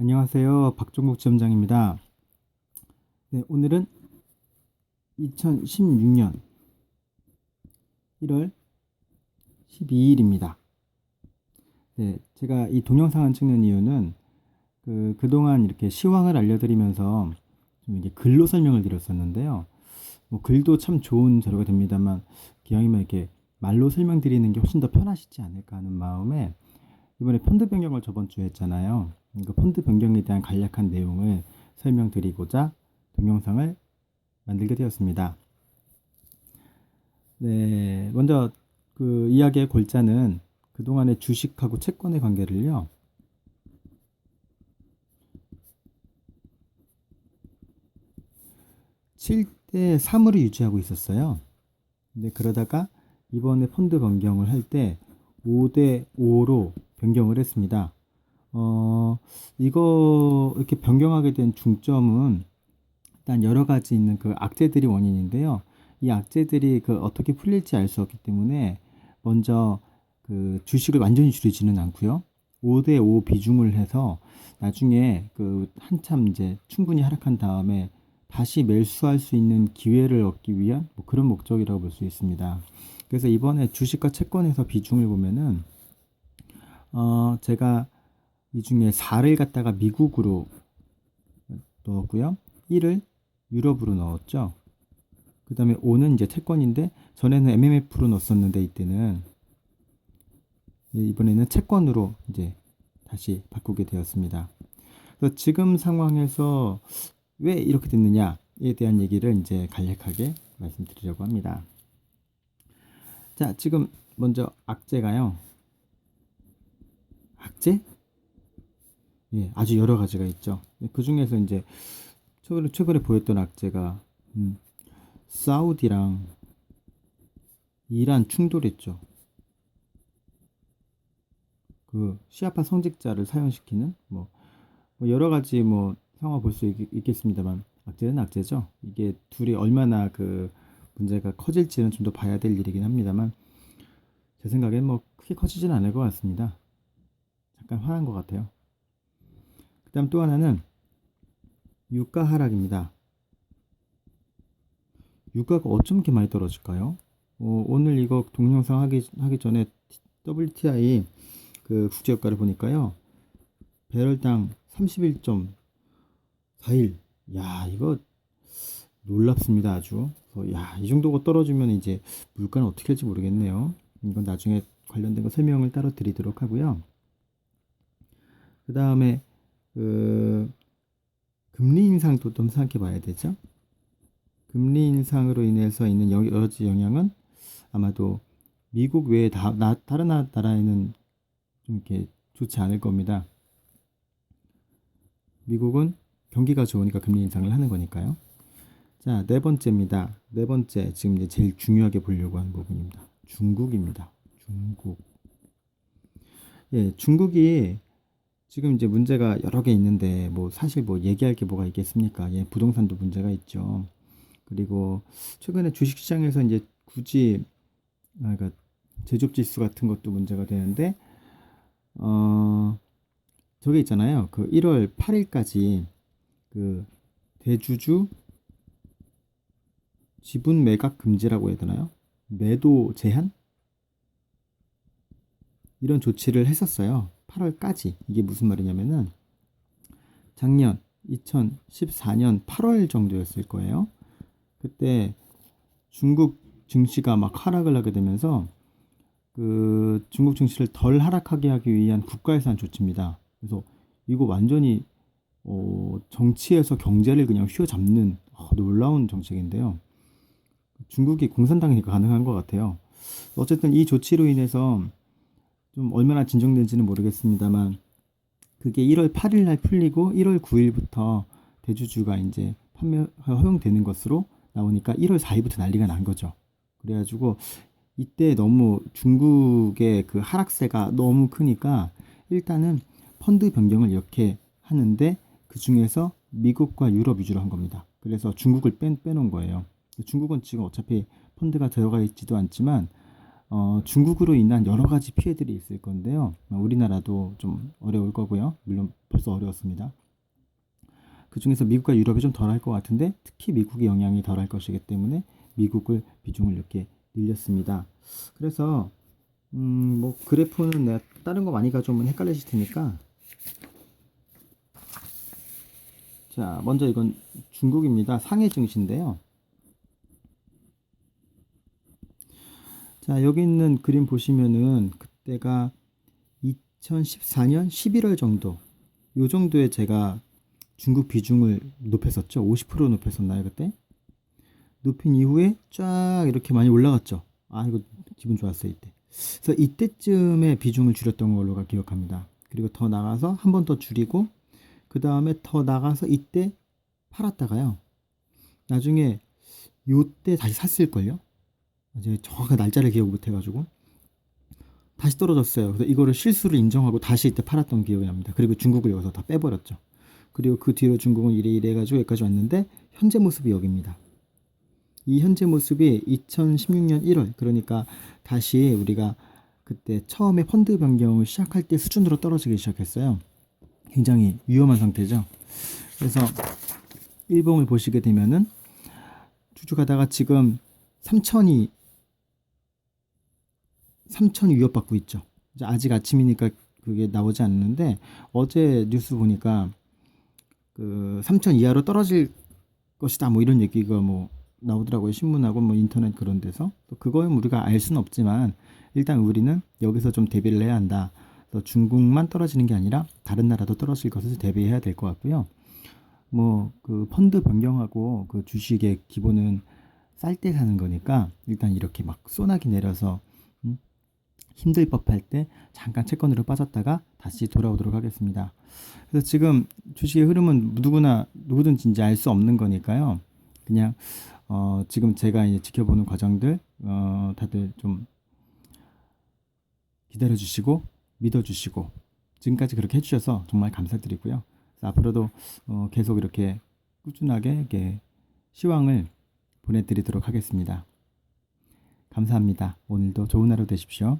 안녕하세요. 박종국 지점장입니다. 네, 오늘은 2016년 1월 12일입니다. 네, 제가 이 동영상을 찍는 이유는 그동안 이렇게 시황을 알려드리면서 좀 이게 글로 설명을 드렸었는데요. 뭐 글도 참 좋은 자료가 됩니다만 기왕이면 이렇게 말로 설명드리는 게 훨씬 더 편하시지 않을까 하는 마음에 이번에 펀드 변경을 저번 주에 했잖아요. 그 펀드 변경에 대한 간략한 내용을 설명드리고자 동영상을 만들게 되었습니다. 네, 먼저 그 이야기의 골자는 그동안의 주식하고 채권의 관계를요. 7대 3으로 유지하고 있었어요. 근데 그러다가 이번에 펀드 변경을 할 때 5대 5로 변경을 했습니다. 이거 이렇게 변경하게 된 중점은 일단 여러 가지 있는 그 악재들이 원인인데요. 이 악재들이 어떻게 풀릴지 알 수 없기 때문에 먼저 그 주식을 완전히 줄이지는 않고요. 5대 5 비중을 해서 나중에 한참 이제 충분히 하락한 다음에 다시 매수할 수 있는 기회를 얻기 위한 뭐 그런 목적이라고 볼 수 있습니다. 그래서 이번에 주식과 채권에서 비중을 보면은 제가 이 중에 4를 갖다가 미국으로 넣었고요. 1을 유럽으로 넣었죠. 그 다음에 5는 이제 채권인데 전에는 MMF로 넣었었는데 이때는 이번에는 채권으로 이제 다시 바꾸게 되었습니다. 그래서 지금 상황에서 왜 이렇게 됐느냐에 대한 얘기를 이제 간략하게 말씀드리려고 합니다. 자, 지금 먼저 악재가요. 악재? 예, 아주 여러 가지가 있죠. 그 중에서 이제 최근에 보였던 악재가 사우디랑 이란 충돌했죠. 그 시아파 성직자를 사형시키는 뭐 여러 가지 뭐 상황 볼 수 있겠습니다만 악재는 악재죠. 이게 둘이 얼마나 그 문제가 커질지는 좀 더 봐야 될 일이긴 합니다만 제 생각엔 뭐 크게 커지지는 않을 것 같습니다. 잠깐 화난 것 같아요. 그다음 또 하나는 유가 하락입니다. 유가가 어쩜 이렇게 많이 떨어질까요? 오늘 이거 동영상 하기 전에 WTI 그 국제유가를 보니까요. 배럴당 31.41. 야, 이거 놀랍습니다, 아주. 야, 이 정도가 떨어지면 이제 물가는 어떻게 할지 모르겠네요. 이건 나중에 관련된 거 설명을 따로 드리도록 하고요. 그 다음에 금리 인상도 좀 생각해 봐야 되죠. 금리 인상으로 인해서 있는 여러 가지 영향은 아마도 미국 외에 다른 나라에는 좀 이렇게 좋지 않을 겁니다. 미국은 경기가 좋으니까 금리 인상을 하는 거니까요. 자, 네 번째입니다. 네 번째, 지금 이제 제일 중요하게 보려고 하는 부분입니다. 중국입니다. 중국. 예, 중국이 지금 이제 문제가 여러 개 있는데, 뭐, 사실 뭐 얘기할 게 뭐가 있겠습니까? 예, 부동산도 문제가 있죠. 그리고 최근에 주식시장에서 이제 굳이, 그러니까 제조업 지수 같은 것도 문제가 되는데, 저게 있잖아요. 그 1월 8일까지 그 대주주 지분 매각 금지라고 해야 되나요? 매도 제한? 이런 조치를 했었어요. 8월까지. 이게 무슨 말이냐면은 작년 2014년 8월 정도였을 거예요. 그때 중국 증시가 막 하락을 하게 되면서 그 중국 증시를 덜 하락하게 하기 위한 국가에서 한 조치입니다. 그래서 이거 완전히 정치에서 경제를 그냥 휘어잡는 놀라운 정책인데요. 중국이 공산당이니까 가능한 것 같아요. 어쨌든 이 조치로 인해서 좀 얼마나 진정된지는 모르겠습니다만 그게 1월 8일 날 풀리고 1월 9일부터 대주주가 이제 판매가 허용되는 것으로 나오니까 1월 4일부터 난리가 난 거죠. 그래가지고 이때 너무 중국의 그 하락세가 너무 크니까 일단은 펀드 변경을 이렇게 하는데 그 중에서 미국과 유럽 위주로 한 겁니다. 그래서 중국을 빼놓은 거예요. 중국은 지금 어차피 펀드가 들어가 있지도 않지만 중국으로 인한 여러 가지 피해들이 있을 건데요. 우리나라도 좀 어려울 거고요. 물론 벌써 어려웠습니다. 그 중에서 미국과 유럽이 좀 덜할 것 같은데 특히 미국의 영향이 덜할 것이기 때문에 미국을 비중을 이렇게 늘렸습니다. 그래서 뭐 그래프는 내가 다른 거 많이 가져오면 헷갈리실 테니까 자 먼저 이건 중국입니다. 상해 증시인데요. 자 여기 있는 그림 보시면은 그때가 2014년 11월 정도 요 정도에 제가 중국 비중을 높였었죠. 50% 높였었나요 그때? 높인 이후에 쫙 이렇게 많이 올라갔죠. 아 이거 기분 좋았어요 이때. 그래서 이때쯤에 비중을 줄였던 걸로 기억합니다. 그리고 더 나가서 한 번 더 줄이고 그 다음에 더 나가서 이때 팔았다가요. 나중에 요때 다시 샀을걸요. 이제 정확한 날짜를 기억 못해가지고 다시 떨어졌어요. 그래서 이거를 실수를 인정하고 다시 이때 팔았던 기억이 납니다. 그리고 중국을 여기서 다 빼버렸죠. 그리고 그 뒤로 중국은 이래 해가지고 여기까지 왔는데 현재 모습이 여기입니다. 이 현재 모습이 2016년 1월 그러니까 다시 우리가 그때 처음에 펀드 변경을 시작할 때 수준으로 떨어지기 시작했어요. 굉장히 위험한 상태죠. 그래서 일봉을 보시게 되면은 쭉 가다가 지금 3천이 위협받고 있죠. 이제 아직 아침이니까 그게 나오지 않는데 어제 뉴스 보니까 그 3천 이하로 떨어질 것이다 뭐 이런 얘기가 뭐 나오더라고요. 신문하고 뭐 인터넷 그런 데서. 그거는 우리가 알 수는 없지만 일단 우리는 여기서 좀 대비를 해야 한다. 그래서 중국만 떨어지는 게 아니라 다른 나라도 떨어질 것을 대비해야 될 것 같고요. 뭐 그 펀드 변경하고 그 주식의 기본은 쌀 때 사는 거니까 일단 이렇게 막 소나기 내려서 힘들 법할 때 잠깐 채권으로 빠졌다가 다시 돌아오도록 하겠습니다. 그래서 지금 주식의 흐름은 누구든지 이제 알 수 없는 거니까요. 그냥 지금 제가 이제 지켜보는 과정들 다들 좀 기다려 주시고 믿어 주시고 지금까지 그렇게 해주셔서 정말 감사드리고요. 앞으로도 계속 이렇게 꾸준하게 이렇게 시황을 보내드리도록 하겠습니다. 감사합니다. 오늘도 좋은 하루 되십시오.